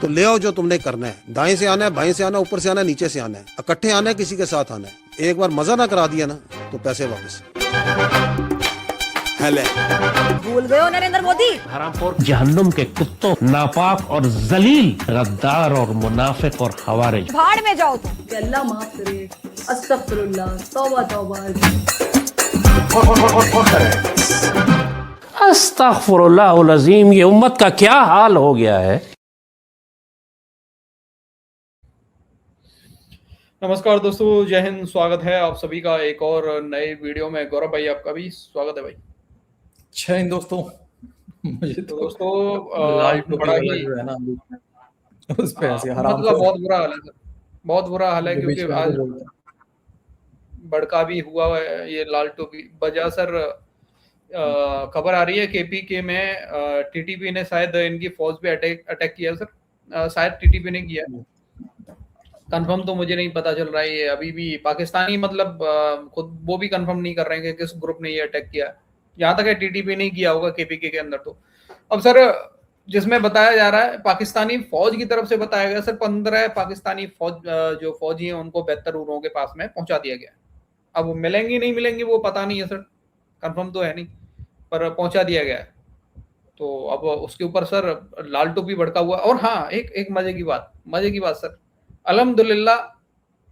तो ले आओ जो तुमने करना है। दाएं से आना है, बाएं से आना है, ऊपर से आना है, नीचे से आना है, इकट्ठे आना है, किसी के साथ आना है। एक बार मजा ना करा दिया ना तो पैसे वापस। हेले भूल गए हो नरेंद्र मोदी? हरामखोर जहन्नुम के कुत्तों, नापाक और जलील, गद्दार और मुनाफिक और खवारिज, भाड़ में जाओ तुम। अल्लाह माफ करे, अस्तगफिरुल्लाह, तौबा तौबा। अस्तगफिरुल्लाहुल अज़ीम। ये उम्मत का क्या हाल हो गया है। नमस्कार दोस्तों, जय हिंद। स्वागत है आप सभी का एक और नए वीडियो में। गौरव भाई आपका भी स्वागत है भाई। जय हिंद दोस्तों। मुझे तो तो दोस्तों लाल टोपी बड़ा वाला ही जो है ना, उस पे ऐसे हराम मतलब बहुत बुरा हाल है सर, बहुत बुरा हाल है, जो बीच क्योंकि में आज आके बोलता है। बड़का भी हुआ है ये लाल टोपी बजा सर। खबर आ रही है केपी में टीटीपी ने शायद इनकी फौज पे अटैक किया सर। शायद टीटीपी ने किया, कंफर्म तो मुझे नहीं पता चल रहा है। ये अभी भी पाकिस्तानी मतलब खुद वो भी कंफर्म नहीं कर रहे हैं कि किस ग्रुप ने ये अटैक किया। यहाँ तक है टीटीपी ने किया होगा केपीके के अंदर। तो अब सर जिसमें बताया जा रहा है पाकिस्तानी फौज की तरफ से बताया गया सर 15 पाकिस्तानी फौज जो फौजी हैं उनको बेहतर उरों के पास में पहुंचा दिया गया। अब वो मिलेंगी नहीं मिलेंगी वो पता नहीं है सर, कंफर्म तो है नहीं, पर पहुंचा दिया गया है। तो अब उसके ऊपर सर लाल टोपी भड़का हुआ। और हाँ, एक मजे की बात सर, अल्हम्दुलिल्लाह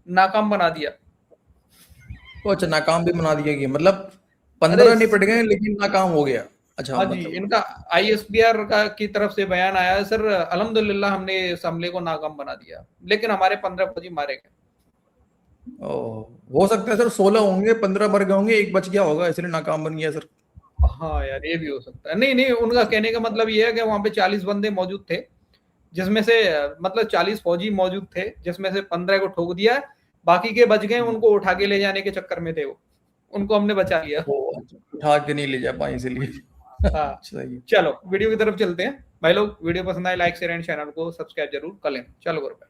नाकाम बना दिया। तो अच्छा, नाकाम भी बना दिया गया, मतलब 15 निपट गए लेकिन नाकाम हो गया। अच्छा हाँ जी, मतलब इनका आईएसपीआर का की तरफ से बयान आया है सर, अल्हम्दुलिल्लाह हमने इस हमले को नाकाम बना दिया, लेकिन हमारे 15 फौजी मारे गए। हो सकता है सर 16 होंगे, 15 मर गए होंगे, एक बच गया होगा इसलिए नाकाम बन गया सर। हाँ यार, ये भी हो सकता है। नहीं, उनका कहने का मतलब ये है कि वहां पे 40 बंदे मौजूद थे, जिसमें से मतलब 40 फौजी मौजूद थे, जिसमें से 15 को ठोक दिया, बाकी के बच गए। उनको उठा के ले जाने के चक्कर में थे वो, उनको हमने बचा लिया। उठा के नहीं ले जा पाए इसलिए। हाँ सही है। चलो वीडियो की तरफ चलते हैं भाई लोग। वीडियो पसंद आए लाइक शेयर एंड चैनल को सब्सक्राइब जरूर कर लें। चलो गुरु भाई।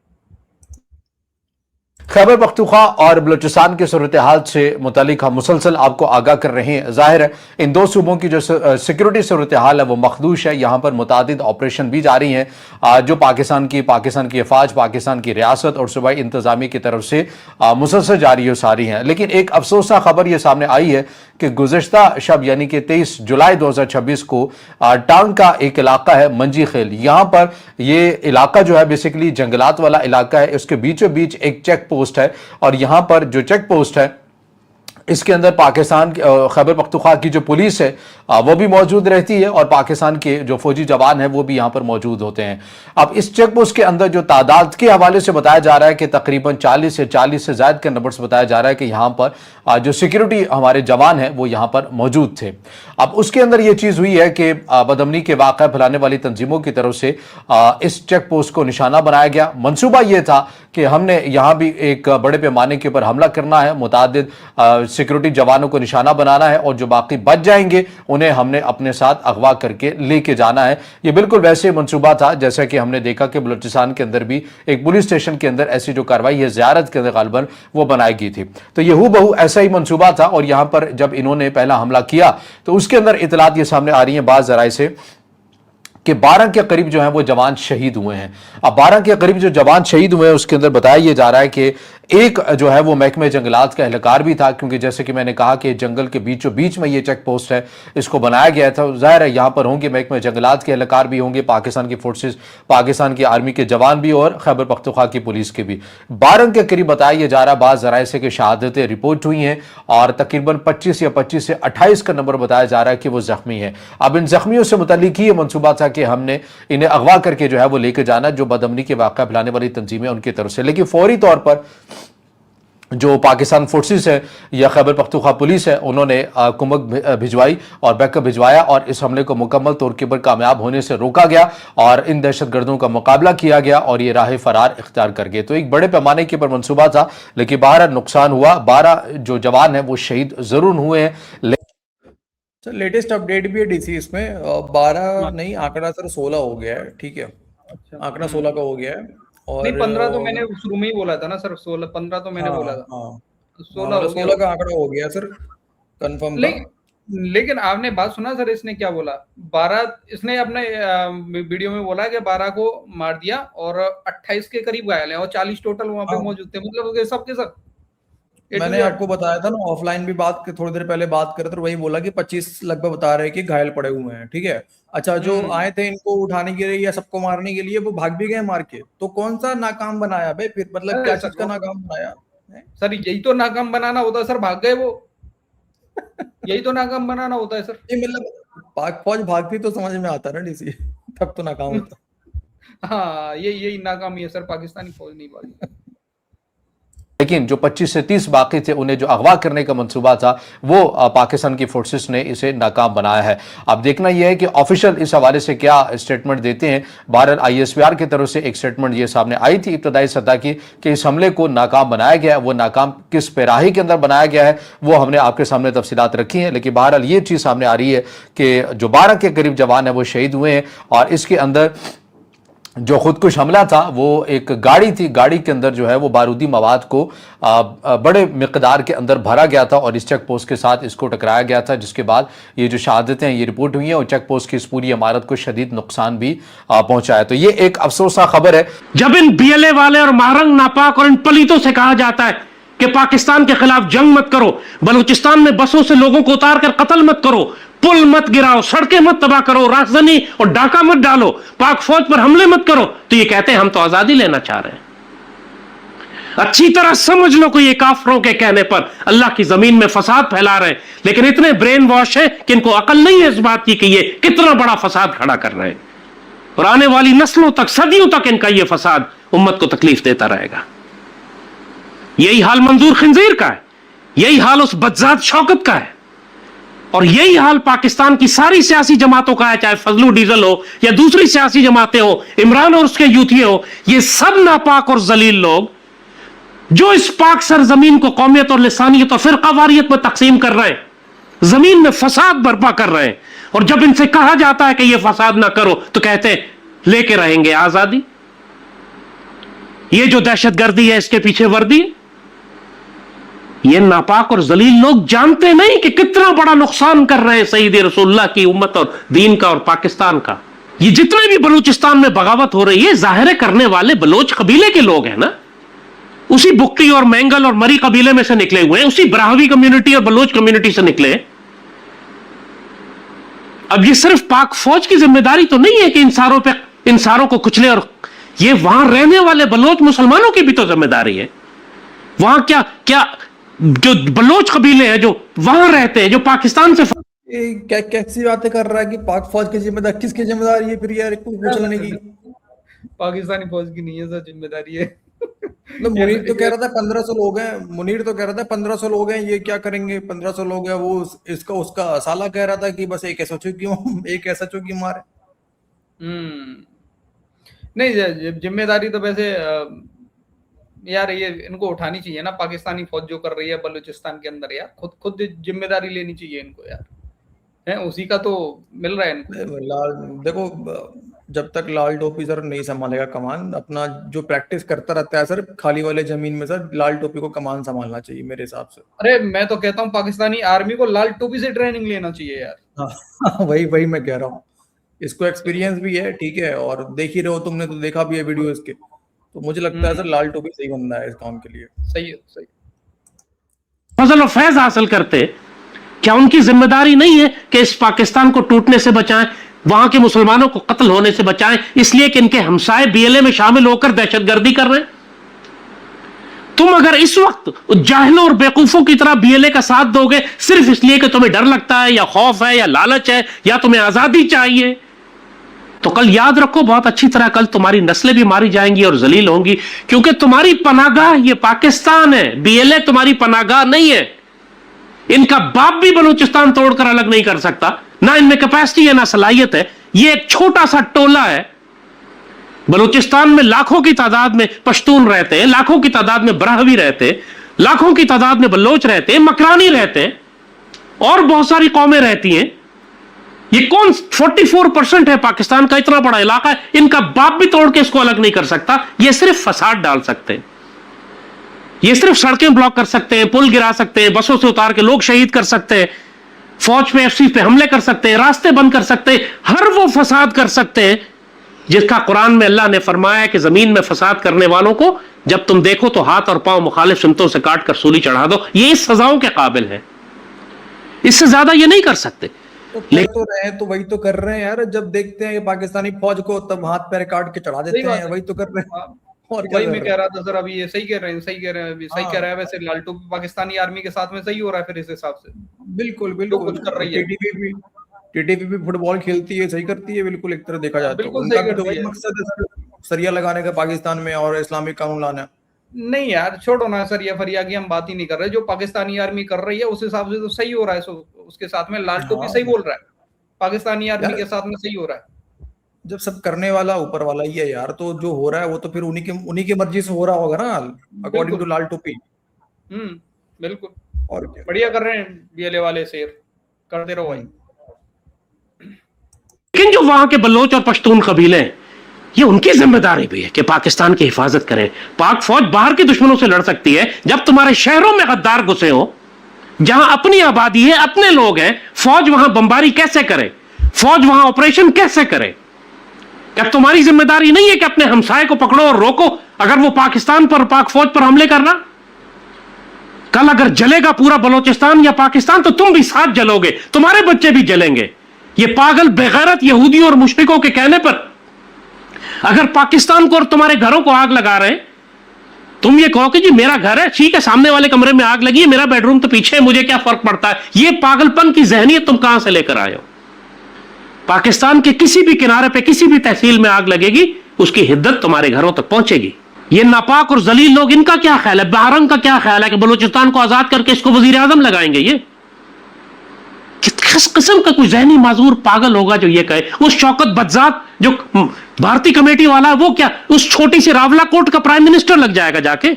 खैबर पख्तूनख्वा और बलूचिस्तान की सूरत हाल से मुतालिक हम मुसलसल आपको आगाह कर रहे हैं। जाहिर है इन दो सूबों की जो सिक्योरिटी सूरत हाल है वो मखदूश है। यहाँ पर मुतादिद ऑपरेशन भी जारी हैं जो पाकिस्तान की अफवाज, पाकिस्तान की रियासत और सूबाई इंतजामी की तरफ से मुसलसल जारी हो सारी हैं। लेकिन एक अफसोसनाक खबर यह सामने आई है कि गुज़िश्ता शब यानी कि 23 जुलाई 2026 को टांग का एक इलाका है मंजी खेल, यहाँ पर ये इलाका जो है बेसिकली जंगलात वाला इलाका है। उसके बीचों बीच एक चेक पोस्ट है और यहां पर जो चेक पोस्ट है इसके अंदर पाकिस्तान खैबर पख्तूनख्वा की जो पुलिस है वो भी मौजूद रहती है और पाकिस्तान के जो फौजी जवान हैं वो भी यहां पर मौजूद होते हैं। अब इस चेक पोस्ट के अंदर जो तादाद के हवाले से बताया जा रहा है कि तकरीबन 40 से ज्यादा के नंबर्स बताया जा रहा है कि यहां पर जो सिक्योरिटी हमारे जवान हैं वो यहां पर मौजूद थे। अब उसके अंदर यह चीज हुई है कि बदअमनी के वाक़या फैलाने वाली तंजीमों की तरफ से इस चेक पोस्ट को निशाना बनाया गया। मंसूबा यह था कि हमने यहां भी एक बड़े पैमाने के ऊपर हमला करना है, मुतादिद सिक्योरिटी जवानों को निशाना बनाना है और जो बाकी बच जाएंगे उन्हें हमने अपने साथ अगवा करके लेके जाना है। यह बिल्कुल वैसे मंसूबा था जैसा कि हमने देखा कि बलूचिस्तान के अंदर भी एक पुलिस स्टेशन के अंदर ऐसी जो कार्रवाई है ज़ियारत के अंदर गालिबन वो बनाई गई थी। तो यह हूबहू ऐसा ही मंसूबा था और यहां पर जब इन्होंने पहला हमला किया तो उसके अंदर इतलात ये सामने आ रही है बाज़ ज़राए से कि 12 के करीब जो है वो जवान शहीद हुए हैं। अब 12 के करीब जो जवान शहीद हुए हैं उसके अंदर बताया यह जा रहा है कि एक जो है वो महकमे जंगलात का एहलकार भी था, क्योंकि जैसे कि मैंने कहा कि जंगल के बीचों बीच में ये चेक पोस्ट है, इसको बनाया गया था। जाहिर है यहाँ पर होंगे महकमे जंगलात के एहलकार भी होंगे, पाकिस्तान की फोर्सेज, पाकिस्तान की आर्मी के जवान भी और खैबर पख्तूनख्वा की पुलिस के भी। 12 के करीब बताया यह जा रहा है बाज़ ज़राए से कि शहादतें रिपोर्ट हुई हैं और तकरीबन 25 से 28 का नंबर बताया जा रहा है कि वो जख्मी है। अब इन जख्मियों से मुतालिक ही मंसूबा था कि हमने इन्हें अगवा करके जो है वो लेके जाना जो बदअमनी के वाक़या फैलाने वाली तंजीमें उनकी तरफ से। लेकिन फौरी तौर पर जो पाकिस्तान फोर्सेस है या खैबर पख्तूनख्वा पुलिस है उन्होंने कुमक भिजवाई और बैकअप भिजवाया और इस हमले को मुकम्मल तौर के पर कामयाब होने से रोका गया और इन दहशतगर्दों का मुकाबला किया गया और ये राह फरार इख्तियार कर गए। तो एक बड़े पैमाने के पर मंसूबा था, लेकिन 12 नुकसान हुआ। 12 जो जवान हैं वो शहीद जरूर हुए हैं। सर लेटेस्ट अपडेट भी है डीसी इसमें, 12 नहीं आंकड़ा सर 16 हो गया है। ठीक है, आंकड़ा 16 का हो गया है और नहीं 15 तो मैंने शुरू में ही बोला था ना सर, 16-15 तो मैंने बोला था। 16 16 का आंकड़ा हो गया सर कंफर्म का। लेकिन आपने बात सुना सर, इसने क्या बोला? 12 इसने अपने वीडियो में बोला कि 12 को मार दिया और 28 के करीब घायल हैं और 40 टोटल वहां पे मौजूद थे, मतलब ये सब के सब। मैंने आपको बताया था ना, ऑफलाइन भी बात थोड़ी देर पहले बात कर रहे थे, वही बोला कि 25 लगभग बता रहे हैं कि घायल पड़े हुए हैं, ठीक है। अच्छा, जो आए थे इनको उठाने के लिए या सबको मारने के लिए, वो भाग भी गए मार के, तो कौन सा नाकाम बनाया भाई फिर, मतलब क्या चीज का नाकाम बनाया सर? यही तो नाकाम बनाना होता है सर, भाग गए वो। यही तो नाकाम बनाना होता है सर। ये मतलब पाक फौज भागती तो समझ में आता ना डीसी, तब तो नाकाम होता। हाँ, यही नाकामी है सर, पाकिस्तानी फौज नहीं भागी। लेकिन जो 25 से 30 बाकी थे, उन्हें जो अगवा करने का मंसूबा था, वो पाकिस्तान की फोर्सेस ने इसे नाकाम बनाया है। अब देखना यह है कि ऑफिशियल इस हवाले से क्या स्टेटमेंट देते हैं। बहरहाल ISPR की तरफ से एक स्टेटमेंट ये सामने आई थी इब्तदाई सतह की कि इस हमले को नाकाम बनाया गया है। वो नाकाम किस पैराही के अंदर बनाया गया है वो हमने आपके सामने तफसीलात रखी हैं, लेकिन बहरहाल ये चीज़ सामने आ रही है कि जो 12 के करीब जवान है वो शहीद हुए हैं। और इसके अंदर जो खुदकुश हमला था वो एक गाड़ी थी, गाड़ी के अंदर जो है वो बारूदी मवाद को बड़े मिकदार के अंदर भरा गया था और इस चेक पोस्ट के साथ इसको टकराया गया था, जिसके बाद ये जो शहादतें ये रिपोर्ट हुई हैं और चेक पोस्ट की इस पूरी इमारत को शदीद नुकसान भी पहुंचा है। तो ये एक अफसोसनाक खबर है। जब इन BLA वाले और महारंग नापाक और इन पलीतों से कहा जाता है कि पाकिस्तान के खिलाफ जंग मत करो, बलूचिस्तान में बसों से लोगों को उतार कर कत्ल मत करो, पुल मत गिराओ, सड़कें मत तबाह करो, राजधानी और डाका मत डालो, पाक फौज पर हमले मत करो, तो ये कहते हैं हम तो आजादी लेना चाह रहे हैं। अच्छी तरह समझ लो कि ये काफरों के कहने पर अल्लाह की जमीन में फसाद फैला रहे हैं, लेकिन इतने ब्रेन वॉश है कि इनको अकल नहीं है इस बात की कि ये कितना बड़ा फसाद खड़ा कर रहे हैं और आने वाली नस्लों तक, सदियों तक इनका ये फसाद उम्मत को तकलीफ देता रहेगा। यही हाल मंजूर खिंजीर का है, यही हाल उस बदजात शौकत का है और यही हाल पाकिस्तान की सारी सियासी जमातों का है, चाहे फजलू डीजल हो या दूसरी सियासी जमातें हो, इमरान और उसके यूथिये हो। ये सब नापाक और जलील लोग जो इस पाक सरजमीन को कौमियत और लिसानियत और फिरकावारियत में तकसीम कर रहे हैं, जमीन में फसाद बर्पा कर रहे हैं, और जब इनसे कहा जाता है कि यह फसाद ना करो तो कहते हैं लेके रहेंगे आजादी। ये जो दहशतगर्दी है इसके पीछे वर्दी। ये नापाक और जलील लोग जानते नहीं कि कितना बड़ा नुकसान कर रहे हैं सईद रसूलुल्लाह की उम्मत और दीन का और पाकिस्तान का। ये जितने भी बलूचिस्तान में बगावत हो रही है, जाहिर करने वाले बलोच कबीले के लोग हैं ना, उसी बुक्टी और मैंगल और मरी कबीले में से निकले हुए हैं, उसी ब्राहवी कम्युनिटी और बलोच कम्युनिटी से निकले। अब ये सिर्फ पाक फौज की जिम्मेदारी तो नहीं है कि इन सारों को कुचले, और ये वहां रहने वाले बलोच मुसलमानों की भी तो जिम्मेदारी है। वहां क्या जो बलोच कबीले हैं जो वहां रहते हैं, जो पाकिस्तान से कैसी बातें कर रहा है कि पाक फौज की जिम्मेदारी, किसकी जिम्मेदारी है फिर यार पूछने की? पाकिस्तानी फौज की नहीं है सर, जिम्मेदारी है। मुनीर तो कह रहा था 1500 लोग हैं, मुनीर तो कह रहा था 1500 लोग हैं, ये क्या करेंगे 1500 लोग हैं। वो इसका उसका साला कह रहा था कि बस एक SHO की मार है। नहीं, जिम्मेदारी तो वैसे यार ये इनको उठानी चाहिए ना, पाकिस्तानी फौज जो कर रही है बलूचिस्तान के अंदर, यार खुद जिम्मेदारी लेनी चाहिए इनको यार, है उसी का तो मिल रहा है इनको। देखो, जब तक लाल टोपी सर नहीं संभालेगा कमान, अपना जो प्रैक्टिस करता रहता है सर खाली वाले जमीन में, सर लाल टोपी को कमान संभालना चाहिए मेरे हिसाब से। अरे मैं तो कहता हूँ पाकिस्तानी आर्मी को लाल टोपी से ट्रेनिंग लेना चाहिए यार। हाँ, वही मैं कह रहा हूँ, इसको एक्सपीरियंस भी है, ठीक है, और देख ही रहे हो, तुमने तो देखा भी है वीडियो इसके, तो मुझे लगता है सर लाल टोपी सही बंदा है इस काम के लिए। सही है। फजल और फैज हासिल करते, क्या उनकी जिम्मेदारी नहीं है कि इस पाकिस्तान को टूटने से बचाएं, वहां के मुसलमानों को कत्ल होने से बचाएं, इसलिए कि इनके हमसाए BLA में शामिल होकर दहशतगर्दी कर रहे हैं? तुम अगर इस वक्त जाहिलों और बेवकूफों की तरह BLA का साथ दोगे सिर्फ इसलिए कि तुम्हें डर लगता है या खौफ है या लालच है या तुम्हें आजादी चाहिए, तो कल याद रखो बहुत अच्छी तरह, कल तुम्हारी नस्लें भी मारी जाएंगी और जलील होंगी, क्योंकि तुम्हारी पनागाह ये पाकिस्तान है, BLA तुम्हारी पनागाह नहीं है। इनका बाप भी बलूचिस्तान तोड़कर अलग नहीं कर सकता, ना इनमें कैपेसिटी है ना सलाहियत है। ये एक छोटा सा टोला है। बलूचिस्तान में लाखों की तादाद में पश्तून रहते हैं, लाखों की तादाद में ब्राहवी रहते हैं, लाखों की तादाद में बलोच रहते हैं, मकरानी रहते हैं, और बहुत सारी कौमें रहती हैं। ये कौन 44% है पाकिस्तान का, इतना बड़ा इलाका है, इनका बाप भी तोड़ के इसको अलग नहीं कर सकता। ये सिर्फ फसाद डाल सकते हैं, ये सिर्फ सड़कें ब्लॉक कर सकते हैं, पुल गिरा सकते हैं, बसों से उतार के लोग शहीद कर सकते हैं, फौज पे, एफसी पे हमले कर सकते हैं, रास्ते बंद कर सकते हैं, हर वो फसाद कर सकते हैं जिसका कुरान में अल्लाह ने फरमाया कि जमीन में फसाद करने वालों को जब तुम देखो तो हाथ और पांव मुखालिफ सुन्नतों से काट कर सूली चढ़ा दो। ये इस सजाओं के काबिल है, इससे ज्यादा ये नहीं कर सकते। तो कर तो रहे हैं, तो वही तो कर रहे हैं यार। जब देखते हैं पाकिस्तानी फौज को तब हाथ पैर काट के चढ़ा देते हैं, वही तो कर रहे हैं। और क्या वही कर मैं रहे कह रहा था सर, अभी ये सही कह रहे हैं, सही कह रहे हैं, सही हाँ। कह रहा है वैसे लालटू पाकिस्तानी आर्मी के साथ में सही हो रहा है फिर इस हिसाब से हैं? बिल्कुल जो बिल्कुल। कुछ कर रही है। टीटीपी भी फुटबॉल खेलती है, सही करती है बिल्कुल, एक तरह देखा जाए तो बिल्कुल उनका सही भी तो करती वही है। मकसद है सरिया लगाने का पाकिस्तान में और इस्लामिक कानून लाना। नहीं यार छोड़ो ना सर, ये फरिया की हम बात ही नहीं कर रहे। जो पाकिस्तानी आर्मी कर रही है उस हिसाब से तो सही हो रहा है। उसके साथ में लालटू भी हाँ। सही बोल रहा है, पाकिस्तानी आर्मी यार के साथ में सही हो रहा है। जब सब करने वाला ऊपर वाला ही है यार, तो जो हो रहा है वो तो फिर उन्हीं की मर्जी से हो रहा होगा ना, अकॉर्डिंग टू लाल टोपी। बिल्कुल और क्या। बढ़िया कर रहे हैं बीएलए वाले, शेर करते रहो भाई। लेकिन जो वहां के बलोच और पश्तून कबीले हैं, ये उनकी जिम्मेदारी भी है कि पाकिस्तान की हिफाजत करें। पाक फौज बाहर के दुश्मनों से लड़ सकती है, जब तुम्हारे शहरों में गद्दार घुसे हो, जहां अपनी आबादी है, अपने लोग हैं, फौज वहां बमबारी कैसे करे, फौज वहां ऑपरेशन कैसे करे? क्या तुम्हारी जिम्मेदारी नहीं है कि अपने हमसाये को पकड़ो और रोको अगर वो पाकिस्तान पर, पाक फौज पर हमले करना? कल अगर जलेगा पूरा बलोचिस्तान या पाकिस्तान तो तुम भी साथ जलोगे, तुम्हारे बच्चे भी जलेंगे। ये पागल बेगैरत यहूदियों और मुश्रिकों के कहने पर अगर पाकिस्तान को और तुम्हारे घरों को आग लगा रहे, तुम ये कहो कि जी मेरा घर है, ठीक है, सामने वाले कमरे में आग लगी है, मेरा बेडरूम तो पीछे है, मुझे क्या फर्क पड़ता है? ये पागलपन की जहनियत तुम कहां से लेकर आए हो? पाकिस्तान के किसी भी किनारे पे किसी भी तहसील में आग लगेगी, उसकी हिद्दत तुम्हारे घरों तक पहुंचेगी। ये नापाक और जलील लोग, इनका क्या ख्याल है, बहरंग का क्या ख्याल है कि बलूचिस्तान को आजाद करके इसको वजीर आजम लगाएंगे? ये किस किस्म का कोई जहनी माजूर पागल होगा जो ये कहे? उस शौकत बदजात जो भारतीय कमेटी वाला है, वो क्या उस छोटी सी रावलाकोट का प्राइम मिनिस्टर लग जाएगा जाके?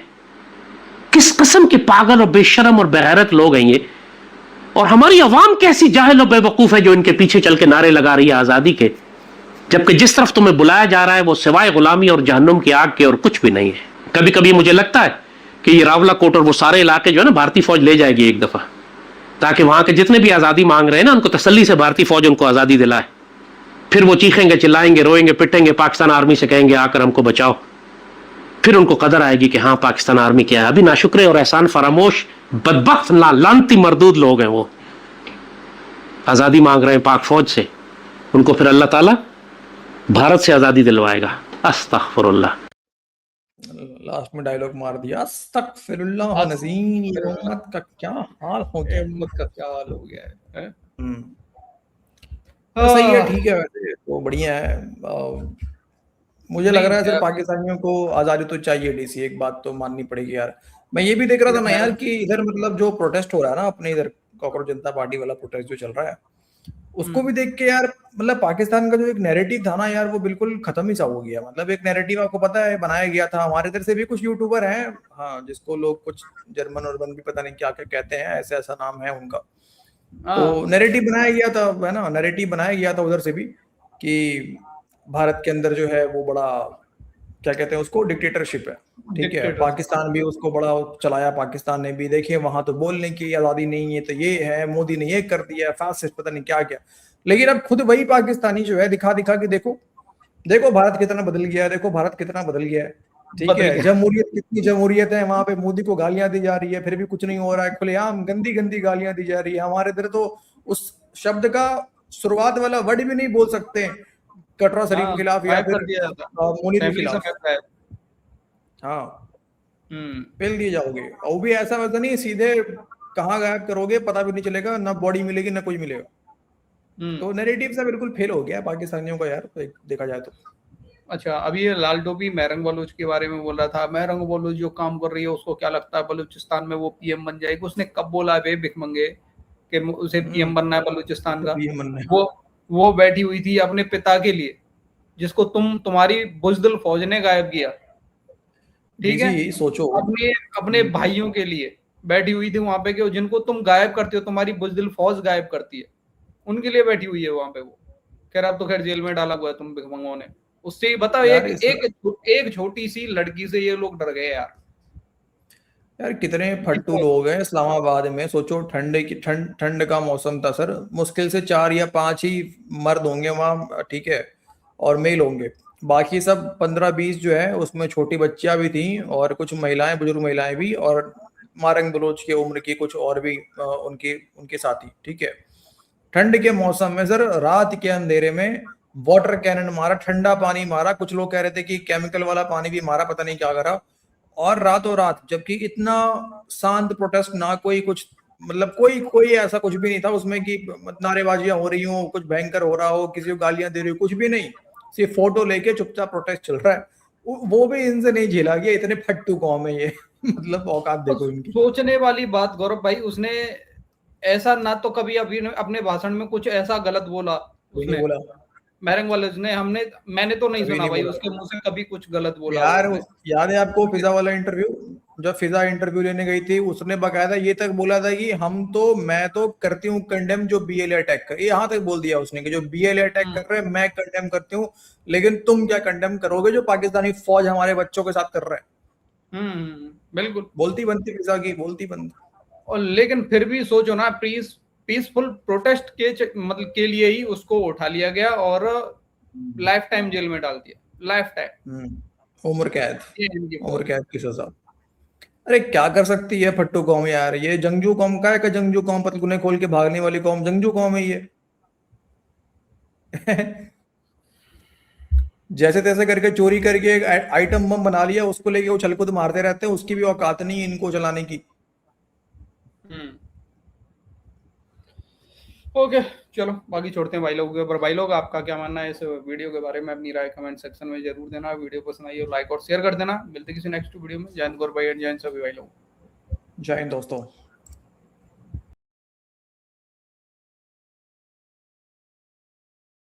किस किस्म के पागल और बेशरम और बेगैरत लोग हैं ये? और हमारी अवाम कैसी जाहिल और बेवकूफ है जो इनके पीछे चल के नारे लगा रही है आजादी के, जबकि जिस तरफ तुम्हें बुलाया जा रहा है वो सिवाय गुलामी और जहन्नुम की आग के और कुछ भी नहीं है। कभी कभी मुझे लगता है कि ये रावलाकोट और वो सारे इलाके जो है ना, भारतीय फौज ले जाएगी एक दफा, ताकि वहां के जितने भी आजादी मांग रहे हैं ना, उनको तसल्ली से भारतीय फौज उनको आजादी दिलाए। फिर वो चीखेंगे, चिल्लाएंगे, रोएंगे, पिटेंगे, पाकिस्तान आर्मी से कहेंगे आकर हमको बचाओ। फिर उनको कदर आएगी कि हाँ पाकिस्तान आर्मी क्या है। अभी नाशुक्रे और एहसान फरामोश बदबख्त लानती मरदूद लोग हैं, वो आजादी मांग रहे हैं पाक फौज से, उनको फिर अल्लाह ताला भारत से आजादी दिलवाएगा। अस्तगफिरुल्लाह। लास्ट में डायलॉग मार दिया, अस्तगफिरुल्लाह नज़ीम, ये उम्मत का क्या हाल हो गया, उम्मत का क्या हाल हो गया है? तो सही है, ठीक है, वैसे तो बढ़िया है। मुझे लग रहा है सर पाकिस्तानियों को आजादी तो चाहिए, डीसी, एक बात तो माननी पड़ेगी यार। मैं ये भी देख रहा था ना यार कि इधर मतलब जो प्रोटेस्ट हो रहा है ना अपने इधर, कॉकरोच जनता पार्टी वाला प्रोटेस्ट जो चल रहा है, उसको भी देख के यार मतलब पाकिस्तान का जो एक नैरेटिव था ना यार, वो बिल्कुल खत्म ही सा हो गया। मतलब एक नैरेटिव आपको पता है बनाया गया था, हमारे इधर से भी कुछ यूट्यूबर हैं, हाँ, जिसको लोग कुछ जर्मन और भी पता नहीं क्या क्या कहते हैं, ऐसा ऐसा नाम है उनका। तो नैरेटिव बनाया गया था, है ना, नैरेटिव बनाया गया था उधर से भी कि भारत के अंदर जो है वो बड़ा क्या कहते हैं उसको, डिक्टेटरशिप है, ठीक है। पाकिस्तान भी उसको बड़ा चलाया, पाकिस्तान ने भी, देखिए वहां तो बोलने की आजादी नहीं है, तो ये है, मोदी ने ये कर दिया, फासिस्ट पता नहीं क्या क्या। लेकिन अब खुद वही पाकिस्तानी जो है दिखा दिखा के देखो देखो भारत कितना बदल गया है, देखो भारत कितना बदल गया है, ठीक है। जमहूरियत, कितनी जमहूरियत है वहां पे, मोदी को गालियां दी जा रही है, फिर भी कुछ नहीं हो रहा है, खुलेआम गंदी गंदी गालियां दी जा रही है। हमारे इधर तो उस शब्द का शुरुआत वाला वर्ड भी नहीं बोल सकते, कटरा शरीफ के खिलाफ या फिर मुनीर के खिलाफ, हाँ, पेल दिए जाओगे। और वो भी ऐसा वैसा नहीं, सीधे कहाँ गायब करोगे पता भी नहीं चलेगा, ना बॉडी मिलेगी ना कुछ मिलेगा। तो नैरेटिव सा बिल्कुल फेल हो गया पाकिस्तानियों का यार, तो देखा जाए तो। अच्छा, अभी ये लाल टोपी महरंग बलूच के बारे में बोल रहा था। महरंग बलूच जो काम कर रही है, उसको क्या लगता है बलूचिस्तान में वो पीएम बन जाएगी? उसने कब बोला है भिखमंगे कि उसे पीएम बनना है बलूचिस्तान का? वो बैठी हुई थी अपने पिता के लिए, जिसको तुम्हारी बुज़दिल फौज ने गायब किया, ठीक है। सोचो, अपने भाइयों के लिए बैठी हुई थी वहां पे, कि जिनको तुम गायब करते हो, तुम्हारी बुज़दिल फौज गायब करती है, उनके लिए बैठी हुई है वहां पे वो। खैर अब तो खैर जेल में डाला हुआ है तुम भिखमंगों ने। उससे ही बताओ, एक छोटी सी लड़की से ये लोग डर गए यार। यार कितने फट्टू लोग हैं इस्लामाबाद में। सोचो ठंड का मौसम था सर, मुश्किल से 4 या 5 ही मर्द होंगे वहाँ, ठीक है, और मेल होंगे। बाकी सब 15-20 जो है उसमें छोटी बच्चियां भी थी और कुछ महिलाएं, बुजुर्ग महिलाएं भी, और मारंग बलोच की उम्र की कुछ और भी उनके उनके साथी, ठीक है। ठंड के मौसम में सर रात के अंधेरे में वाटर कैनन मारा, ठंडा पानी मारा, कुछ लोग कह रहे थे कि केमिकल वाला पानी भी मारा, पता नहीं क्या करा। और रातों रात, जबकि इतना शांत प्रोटेस्ट, ना कोई कुछ, मतलब कोई कोई ऐसा कुछ भी नहीं था उसमें कि नारेबाजियां हो रही हो, कुछ भयंकर हो रहा हो, किसी को गालियां दे रही हो, कुछ भी नहीं। सिर्फ फोटो लेके चुपचाप प्रोटेस्ट चल रहा है। वो भी इनसे नहीं झेला गया, इतने फट्टू कौम है ये। मतलब औकात देखो इनकी। सोचने वाली बात गौरव भाई, उसने ऐसा ना तो कभी अभी अपने भाषण में कुछ ऐसा गलत बोला उसने, बोला मैरंग वाले ने, मैंने तो नहीं कभी सुना नहीं भाई बोला। उसके मुंह से कभी कुछ गलत बोला यार उसने। याद है आपको फिजा वाला इंटरव्यू, जब फिजा इंटरव्यू लेने गई थी, उसने बकायदा ये तक बोला था कि मैं तो करती हूँ कंडेम जो बीएलए अटैक कर, यहाँ तक बोल दिया उसने कि जो बीएलए अटैक कर रहे हैं मैं कंडेम करती हूँ, लेकिन तुम क्या कंडेम करोगे जो पाकिस्तानी फौज हमारे बच्चों के साथ कर रहा है। बिल्कुल बोलती बनती फिजा की, बोलती बनती। और लेकिन फिर भी सोचो ना, पीसफुल प्रोटेस्ट मतलब के लिए ही उसको उठा लिया गया और लाइफ टाइम जेल में डाल दिया, लाइफ टाइम उम्र कैद, इनकी उम्र कैद की सजा। अरे क्या कर सकती है फट्टू कौम यार, ये जंगजू कौम का है का जंगजू कौम, पतलूने खोल के भागने वाली कौम, जंगजू कौम है ये। जैसे तैसे करके चोरी करके एक आइटम बम बना लिया, उसको लेके वो छलकुद मारते रहते हैं, उसकी भी औकात नहीं है इनको चलाने की। ओके चलो बाकी छोड़ते हैं भाई लोगों के ऊपर। भाई लोग आपका क्या मानना है इस वीडियो के बारे में, अपनी राय कमेंट सेक्शन में जरूर देना। वीडियो पसंद आई हो लाइक और शेयर कर देना। मिलते किसी नेक्स्ट वीडियो में। जय हिंद गौरव भाई एंड जय हिंद सभी भाई लोग। जय हिंद दोस्तों।